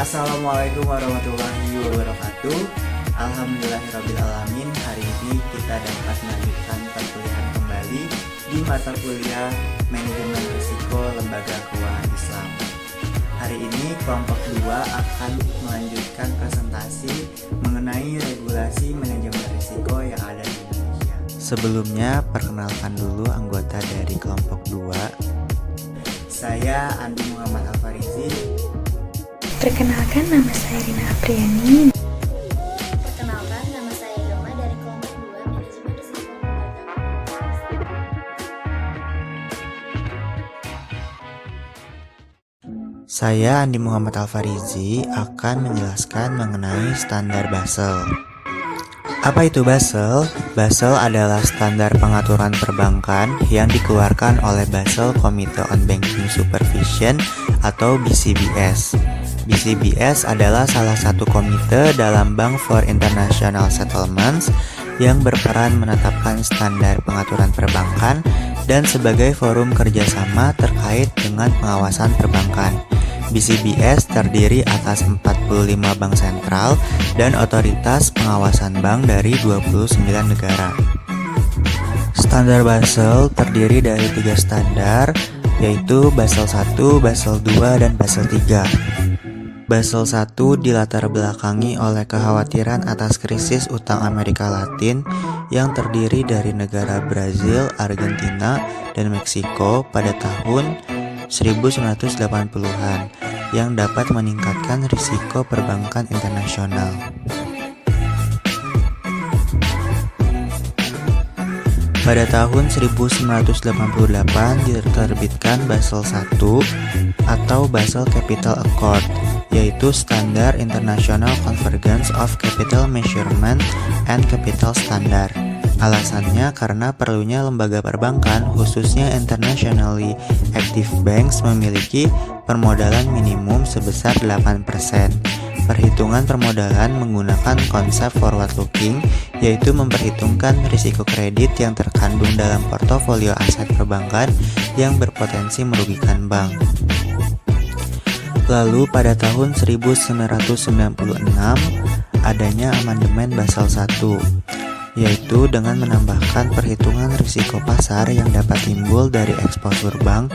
Assalamualaikum warahmatullahi wabarakatuh. Alhamdulillahirrabbilalamin. Hari ini kita dapat melanjutkan perkuliahan kembali di mata kuliah Manajemen Risiko Lembaga Keuangan Islam. Hari ini kelompok 2 akan melanjutkan presentasi mengenai regulasi manajemen risiko yang ada di Indonesia. Sebelumnya, perkenalkan dulu anggota dari kelompok 2. Saya Andi Muhammad Alfarizi. Perkenalkan, nama saya Rina Apriani. Perkenalkan, nama saya Ilma dari kelompok 2 Manajemen Risiko Lembaga. Saya Andi Muhammad Alfarizi akan menjelaskan mengenai standar Basel. Apa itu Basel? Basel adalah standar pengaturan perbankan yang dikeluarkan oleh Basel Committee on Banking Supervision atau BCBS. BCBS adalah salah satu komite dalam Bank for International Settlements yang berperan menetapkan standar pengaturan perbankan dan sebagai forum kerjasama terkait dengan pengawasan perbankan. BCBS terdiri atas 45 bank sentral dan otoritas pengawasan bank dari 29 negara. Standar Basel terdiri dari 3 standar, yaitu Basel I, Basel II, dan Basel III. Basel I dilatar belakangi oleh kekhawatiran atas krisis utang Amerika Latin yang terdiri dari negara Brazil, Argentina, dan Meksiko pada tahun 1980-an yang dapat meningkatkan risiko perbankan internasional. Pada tahun 1988 diterbitkan Basel I atau Basel Capital Accord, yaitu Standar International Convergence of Capital Measurement and Capital Standard. Alasannya karena perlunya lembaga perbankan, khususnya internationally active banks, memiliki permodalan minimum sebesar 8%. Perhitungan permodalan menggunakan konsep forward looking, yaitu memperhitungkan risiko kredit yang terkandung dalam portofolio aset perbankan yang berpotensi merugikan bank. Lalu pada tahun 1996 adanya amandemen Basel I, yaitu dengan menambahkan perhitungan risiko pasar yang dapat timbul dari eksposur bank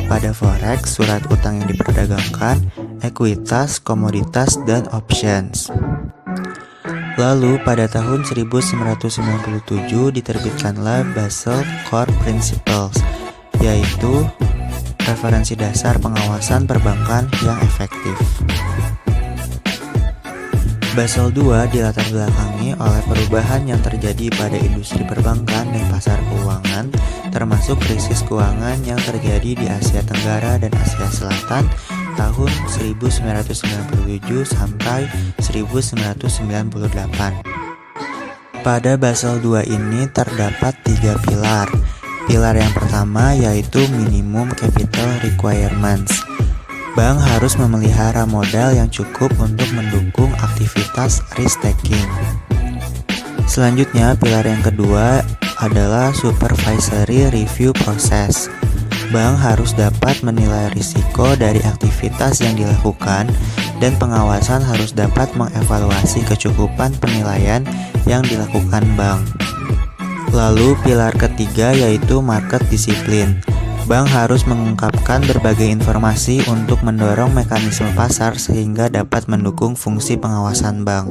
pada forex, surat utang yang diperdagangkan, ekuitas, komoditas, dan options. Lalu pada tahun 1997 diterbitkanlah Basel Core Principles, yaitu referensi dasar pengawasan perbankan yang efektif. Basel II dilatar belakangi oleh perubahan yang terjadi pada industri perbankan dan pasar keuangan, termasuk krisis keuangan yang terjadi di Asia Tenggara dan Asia Selatan tahun 1997 sampai 1998. Pada Basel II ini terdapat 3 pilar. Pilar yang pertama yaitu minimum capital requirements. Bank harus memelihara modal yang cukup untuk mendukung aktivitas risk taking. Selanjutnya, pilar yang kedua adalah supervisory review process. Bank harus dapat menilai risiko dari aktivitas yang dilakukan dan pengawasan harus dapat mengevaluasi kecukupan penilaian yang dilakukan bank. Lalu pilar ketiga yaitu market discipline. Bank harus mengungkapkan berbagai informasi untuk mendorong mekanisme pasar sehingga dapat mendukung fungsi pengawasan bank.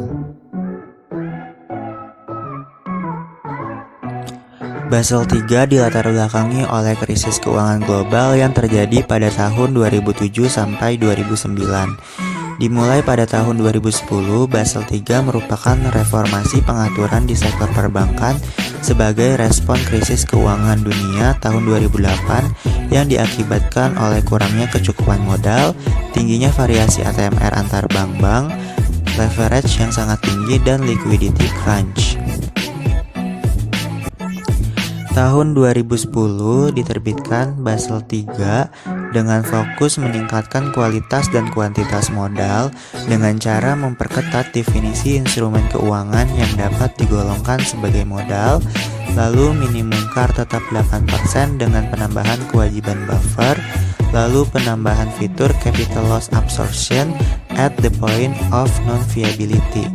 Basel III dilatar belakangi oleh krisis keuangan global yang terjadi pada tahun 2007 sampai 2009. Dimulai pada tahun 2010, Basel III merupakan reformasi pengaturan di sektor perbankan sebagai respon krisis keuangan dunia tahun 2008 yang diakibatkan oleh kurangnya kecukupan modal, tingginya variasi ATMR antar bank-bank, leverage yang sangat tinggi, dan liquidity crunch. Tahun 2010 diterbitkan Basel III dengan fokus meningkatkan kualitas dan kuantitas modal dengan cara memperketat definisi instrumen keuangan yang dapat digolongkan sebagai modal, lalu minimum CAR tetap 8% dengan penambahan kewajiban buffer, lalu penambahan fitur capital loss absorption at the point of non-viability.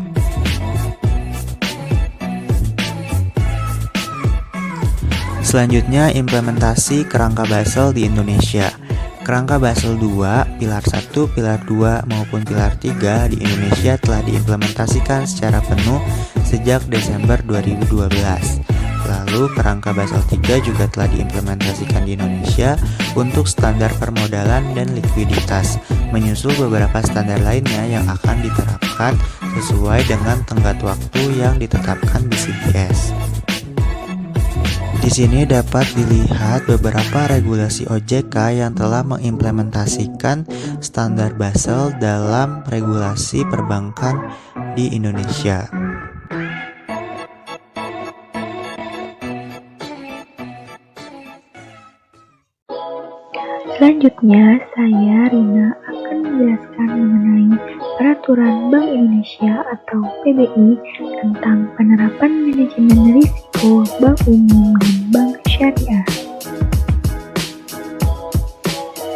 Selanjutnya, implementasi kerangka Basel di Indonesia. Kerangka Basel II, Pilar 1, Pilar 2, maupun Pilar 3 di Indonesia telah diimplementasikan secara penuh sejak Desember 2012. Lalu, kerangka Basel III juga telah diimplementasikan di Indonesia untuk standar permodalan dan likuiditas, menyusul beberapa standar lainnya yang akan diterapkan sesuai dengan tenggat waktu yang ditetapkan BCBS. Di sini dapat dilihat beberapa regulasi OJK yang telah mengimplementasikan standar Basel dalam regulasi perbankan di Indonesia. Selanjutnya, saya Rina akan menjelaskan mengenai Peraturan Bank Indonesia atau PBI tentang penerapan manajemen risiko bank umum dan bank syariah.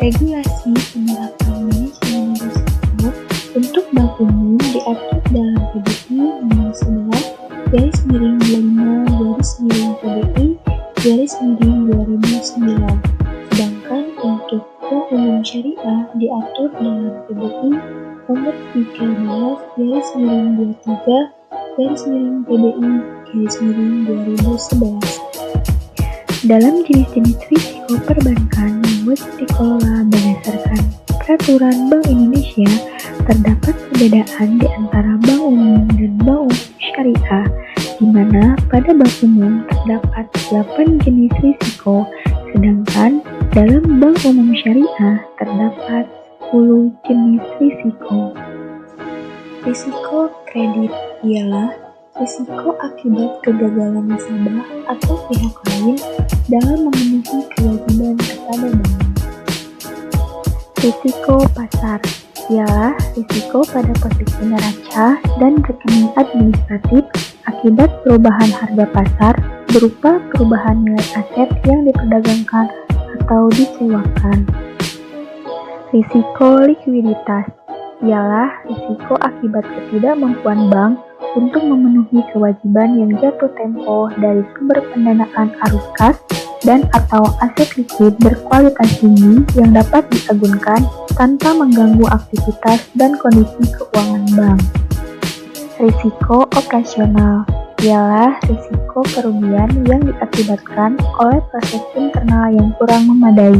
Regulasi penerapan manajemen risiko untuk bank umum diatur dalam PBI nomor 11/25/PBI/2009. Sedangkan untuk bank umum syariah diatur dalam PBI nomor 13/23/PBI/2011. Dalam jenis-jenis risiko perbankan yang wajib dikelola berdasarkan Peraturan Bank Indonesia, terdapat perbedaan di antara bank umum dan bank umum syariah, di mana pada bank umum terdapat 8 jenis risiko, sedangkan dalam bank umum syariah terdapat 10 jenis risiko. Risiko kredit ialah risiko akibat kegagalan nasabah atau pihak lain dalam memenuhi kewajiban kepada bank. Risiko pasar ialah risiko pada posisi neraca dan rekening administratif akibat perubahan harga pasar berupa perubahan nilai aset yang diperdagangkan atau disewakan. Risiko likuiditas ialah risiko akibat ketidakmampuan bank untuk memenuhi kewajiban yang jatuh tempo dari sumber pendanaan arus kas dan atau aset likuid berkualitas tinggi yang dapat diagunkan tanpa mengganggu aktivitas dan kondisi keuangan bank. Risiko operasional ialah risiko kerugian yang diakibatkan oleh proses internal yang kurang memadai,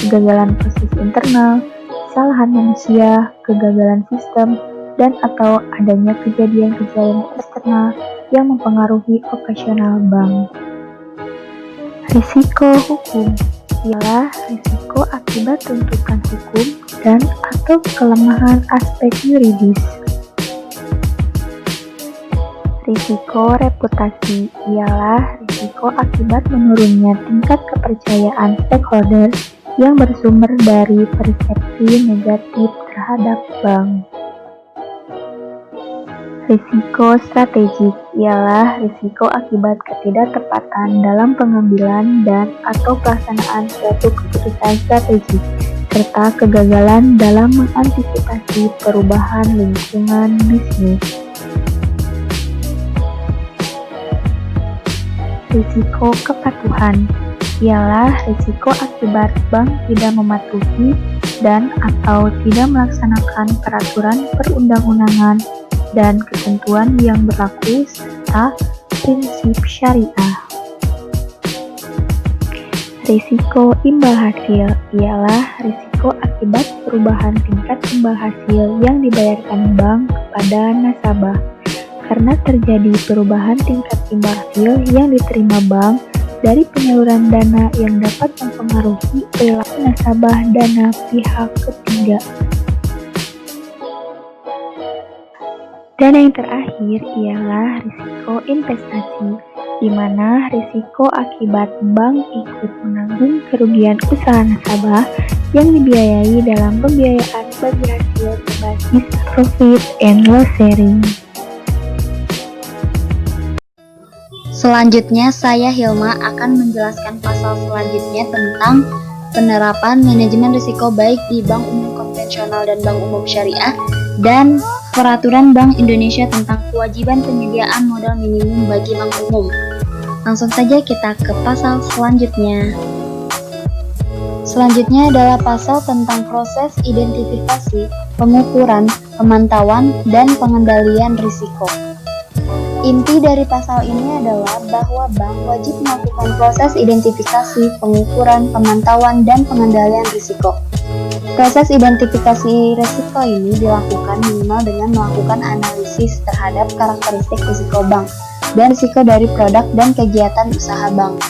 kegagalan proses internal, kesalahan manusia, kegagalan sistem, dan atau adanya kejadian-kejadian eksternal yang mempengaruhi operasional bank. Risiko hukum ialah risiko akibat tuntutan hukum dan atau kelemahan aspek yuridis. Risiko reputasi ialah risiko akibat menurunnya tingkat kepercayaan stakeholder yang bersumber dari persepsi negatif terhadap bank. Risiko strategik ialah risiko akibat ketidaktepatan dalam pengambilan dan atau pelaksanaan suatu keputusan strategik, serta kegagalan dalam mengantisipasi perubahan lingkungan bisnis. Risiko kepatuhan ialah risiko akibat bank tidak mematuhi dan atau tidak melaksanakan peraturan perundang-undangan dan ketentuan yang berlaku serta prinsip syariah. Risiko imbal hasil ialah risiko akibat perubahan tingkat imbal hasil yang dibayarkan bank kepada nasabah karena terjadi perubahan tingkat imbal hasil yang diterima bank dari penyaluran dana yang dapat mempengaruhi perilaku nasabah dana pihak ketiga. Dan yang terakhir ialah risiko investasi, di mana risiko akibat bank ikut menanggung kerugian usaha nasabah yang dibiayai dalam pembiayaan bagi hasil berbasis profit and loss sharing. Selanjutnya saya Hilma akan menjelaskan pasal selanjutnya tentang penerapan manajemen risiko baik di bank umum konvensional dan bank umum syariah, dan peraturan Bank Indonesia tentang kewajiban penyediaan modal minimum bagi bank umum. Langsung saja kita ke pasal selanjutnya. Selanjutnya adalah pasal tentang proses identifikasi, pengukuran, pemantauan, dan pengendalian risiko. Inti dari pasal ini adalah bahwa bank wajib melakukan proses identifikasi, pengukuran, pemantauan, dan pengendalian risiko. Proses identifikasi risiko ini dilakukan minimal dengan melakukan analisis terhadap karakteristik risiko bank dan risiko dari produk dan kegiatan usaha bank.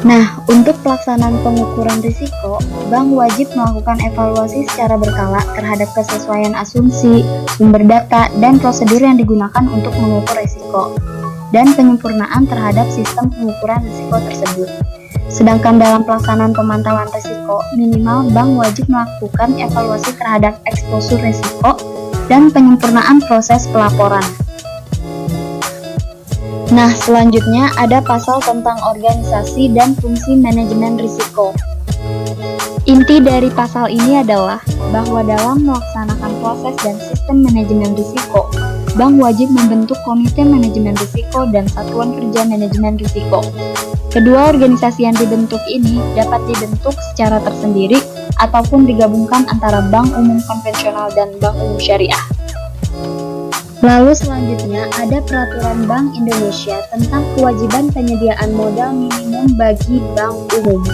Nah, untuk pelaksanaan pengukuran risiko, bank wajib melakukan evaluasi secara berkala terhadap kesesuaian asumsi, sumber data, dan prosedur yang digunakan untuk mengukur risiko, dan penyempurnaan terhadap sistem pengukuran risiko tersebut. Sedangkan dalam pelaksanaan pemantauan risiko, minimal bank wajib melakukan evaluasi terhadap eksposur risiko dan penyempurnaan proses pelaporan. Nah, selanjutnya ada pasal tentang organisasi dan fungsi manajemen risiko. Inti dari pasal ini adalah bahwa dalam melaksanakan proses dan sistem manajemen risiko, bank wajib membentuk komite manajemen risiko dan satuan kerja manajemen risiko. Kedua organisasi yang dibentuk ini dapat dibentuk secara tersendiri ataupun digabungkan antara bank umum konvensional dan bank umum syariah. Lalu selanjutnya ada peraturan Bank Indonesia tentang kewajiban penyediaan modal minimum bagi bank umum.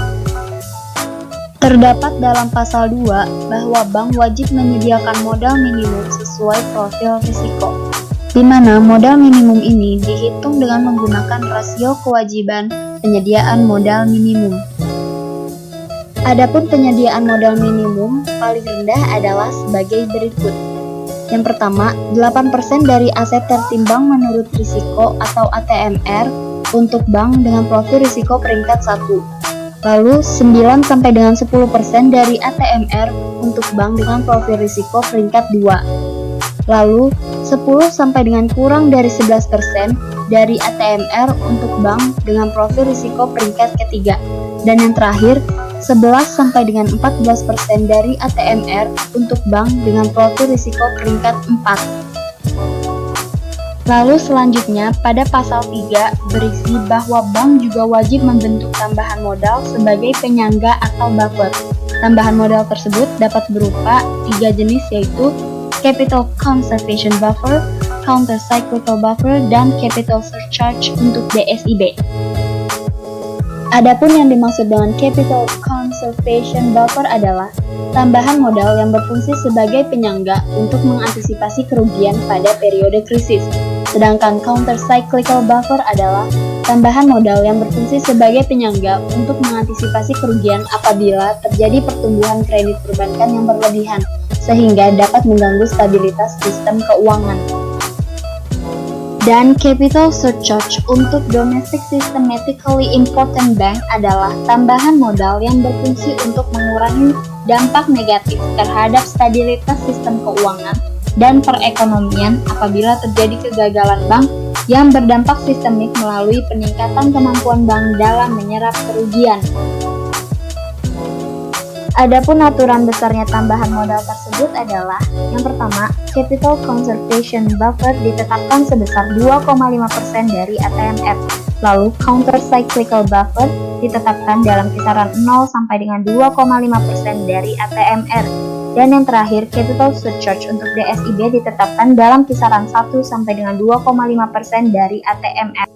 Terdapat dalam pasal 2 bahwa bank wajib menyediakan modal minimum sesuai profil risiko, di mana modal minimum ini dihitung dengan menggunakan rasio kewajiban penyediaan modal minimum. Adapun penyediaan modal minimum paling rendah adalah sebagai berikut. Yang pertama, 8% dari aset tertimbang menurut risiko atau ATMR untuk bank dengan profil risiko peringkat 1. Lalu 9 sampai dengan 10% dari ATMR untuk bank dengan profil risiko peringkat 2. Lalu 10 sampai dengan kurang dari 11% dari ATMR untuk bank dengan profil risiko peringkat ketiga. Dan yang terakhir, 11 sampai dengan 14% dari ATMR untuk bank dengan profil risiko peringkat 4. Lalu selanjutnya pada pasal 3 berisi bahwa bank juga wajib membentuk tambahan modal sebagai penyangga atau buffer. Tambahan modal tersebut dapat berupa 3 jenis, yaitu Capital Conservation Buffer, Counter Cyclical Buffer, dan Capital Surcharge untuk DSIB. Adapun yang dimaksud dengan Capital Conservation Buffer adalah tambahan modal yang berfungsi sebagai penyangga untuk mengantisipasi kerugian pada periode krisis. Sedangkan Counter Cyclical Buffer adalah tambahan modal yang berfungsi sebagai penyangga untuk mengantisipasi kerugian apabila terjadi pertumbuhan kredit perbankan yang berlebihan, sehingga dapat mengganggu stabilitas sistem keuangan. Dan Capital Surcharge untuk Domestic Systematically Important Bank adalah tambahan modal yang berfungsi untuk mengurangi dampak negatif terhadap stabilitas sistem keuangan dan perekonomian apabila terjadi kegagalan bank yang berdampak sistemik melalui peningkatan kemampuan bank dalam menyerap kerugian. Adapun aturan besarnya tambahan modal tersebut adalah: yang pertama, Capital Conservation Buffer ditetapkan sebesar 2,5% dari ATMR. Lalu, Counter Cyclical Buffer ditetapkan dalam kisaran 0 sampai dengan 2,5% dari ATMR. Dan yang terakhir, Capital Surcharge untuk DSIB ditetapkan dalam kisaran 1 sampai dengan 2,5% dari ATMR.